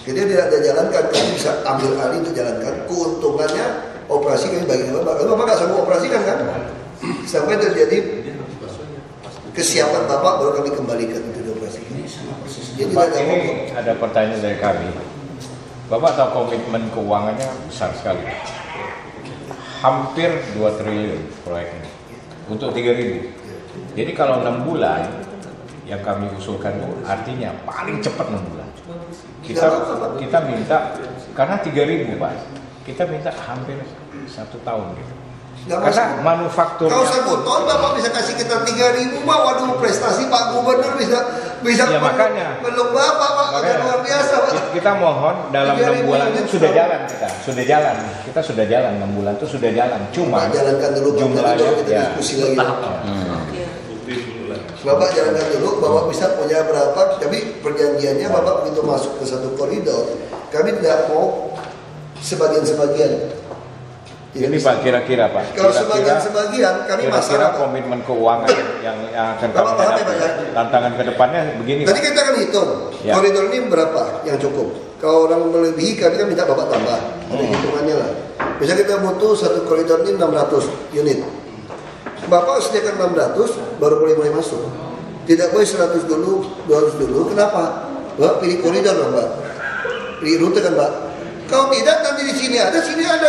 Jadi tidak ada jalankan, kami bisa ambil alih untuk jalankan. Keuntungannya operasi kami bagi Bapak. Bapak nggak sanggup operasikan kan? Sampai terjadi kesiapan Bapak baru kami kembalikan itu dioperasikan. Jadi Pak, tidak ada ini mogok. ada pertanyaan dari kami. Bapak tahu komitmen keuangannya besar sekali. Hampir 2 triliun proyeknya. Untuk 3.000. Jadi kalau 6 bulan yang kami usulkan itu artinya paling cepat 6 bulan. Kita minta karena 3.000 Pak. Kita minta hampir 1 tahun gitu. Nggak Karena masuk. manufakturnya Kalau 1 pun tahun Bapak bisa kasih kita 3.000 Pak. Waduh prestasi Pak Gubernur bisa Ya, makanya. meluk Bapak Pak. Udah luar biasa Pak. kita mohon dalam 6 bulan itu sudah jalan kita. Kita sudah jalan 6 bulan itu sudah jalan. Cuma Bapak jalankan dulu Pak. Nanti jumlahnya baru kita ya. diskusi lagi. Oke. Bapak jalankan dulu, Bapak bisa punya berapa, tapi perjanjiannya Bapak begitu masuk ke satu koridor, kami tidak mau sebagian-sebagian. Ini Pak kira-kira Pak. Kalau sebagian kami kira-kira masalah. komitmen keuangan yang akan kami Bapak paham ya, Pak, ya? hadapi. Tantangan ke depannya begini. Nanti Pak. kita akan hitung Ya. koridor ini berapa yang cukup. Kalau orang melebihi kami kan minta Bapak tambah. Ada hitungannya lah. Misalnya kita butuh satu koridor ini 600 unit. Bapak sediakan 600 baru boleh mulai masuk. Tidak boleh 100 dulu, 200 dulu. Kenapa? Bapak pilih koridor dong, Pak. Pilih rute kan, Pak. Kalau tidak nanti di sini ada,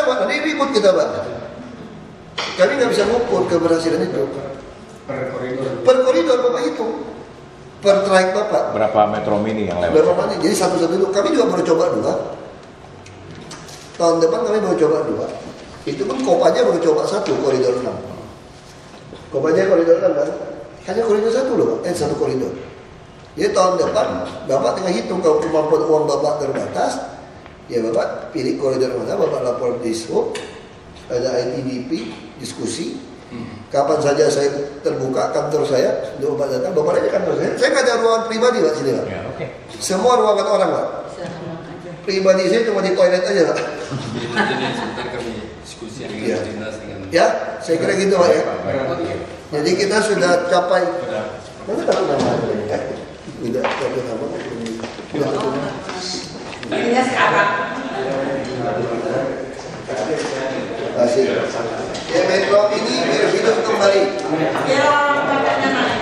Pak. Nanti ribut kita, Pak. Kami nggak bisa mengukur keberhasilan itu. Per koridor Bapak hitung. Per traik Bapak. Berapa metro mini yang lewat? Berapa mana? Jadi satu-satu dulu. Kami juga baru coba 2. Tahun depan kami baru coba 2. Itu pun Kopanya baru coba 1 koridor 6. Kopanya koridor 6 kan? Hanya koridor 1 loh, Pak. 1 koridor. Jadi tahun depan Bapak tinggal hitung kalau kemampuan uang Bapak terbatas, ya Bapak pilih koridor mana, Bapak lapor di Dishub, ada ITDP, diskusi. Kapan saja saya terbuka kantor saya, Bapak datang, Bapak aja kantor saya nggak ada ruangan pribadi Pak sini Pak. Ya, oke. Semua ruangan orang Pak. Pribadi saya cuma di toilet aja Pak. Jadi sebentar kami diskusi Iya. dengan dinas dengan Ya, saya kira gitu Pak ya. Jadi kita sudah capai. Mana tahu nama? Tidak tahu nama. Tidak tahu nama. Ininya sekarang. Kasih. Ya metro ini biar hidup kembali. Ya, bapaknya naik.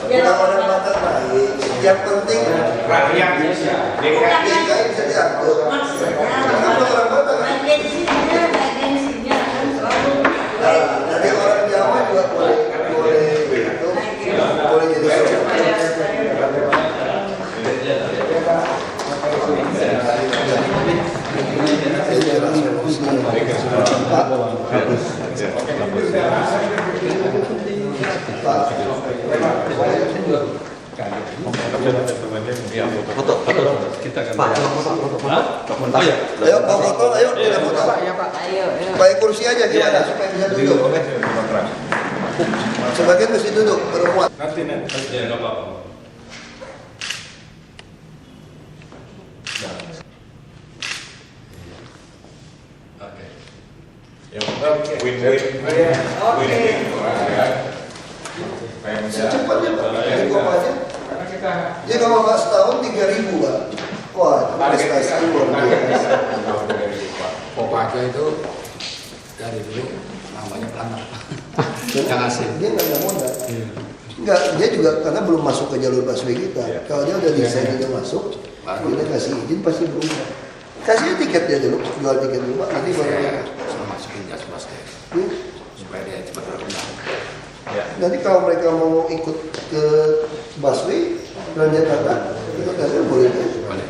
Bukan orang Batak naik. Yang penting Rakyat DKI DKI bisa diatur. Kenapa orang Batak? Nanti orang Jawa juga boleh itu, boleh jadi kita akan Ayo mau foto, ayo kita foto. Pakai kursi aja gimana supaya bisa duduk. Sebagian mesti duduk bermuat. nanti ya nggak apa-apa. Oke. yang win-win. Win-win. Secepatnya Pak, jadi kopanya. Jadi kalau nggak setahun 3.000 Pak. Wah, prestasi luar biasa. Kopaja itu dari dulu namanya pelanggar. Yang asing. Dia nggak ada modal. Enggak, dia juga karena belum masuk ke jalur busway kita. Kalau dia udah desain dia masuk, kita kasih izin pasti berubah. Kasih tiket dia dulu, jual tiket dulu Pak. Nanti baru Saya sudah masukin gas plastik supaya dia cepat berkembang. nanti kalau mereka mau ikut ke busway Transjakarta, itu kan boleh.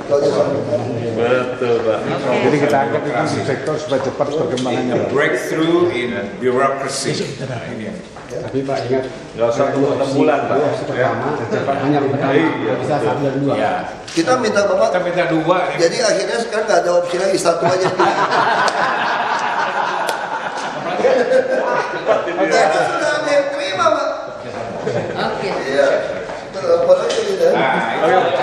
Kalau dia sampai Betul, Pak. Jadi kita anggap itu sektor supaya cepat perkembangannya, Pak. Breakthrough in bureaucracy. Nah, ini. Tapi Pak ingat, Nggak usah tunggu 6 bulan, Pak. pertama hanya pertama, Iya, bisa 1 dan 2. Ya. kita minta Kita Bapak. minta 2 nih. Jadi akhirnya sekarang nggak ada opsi lagi, 1 aja. Itu sudah ada yang terima Pak. Oke. Iya. Betul, apa lagi kita? Nah, itu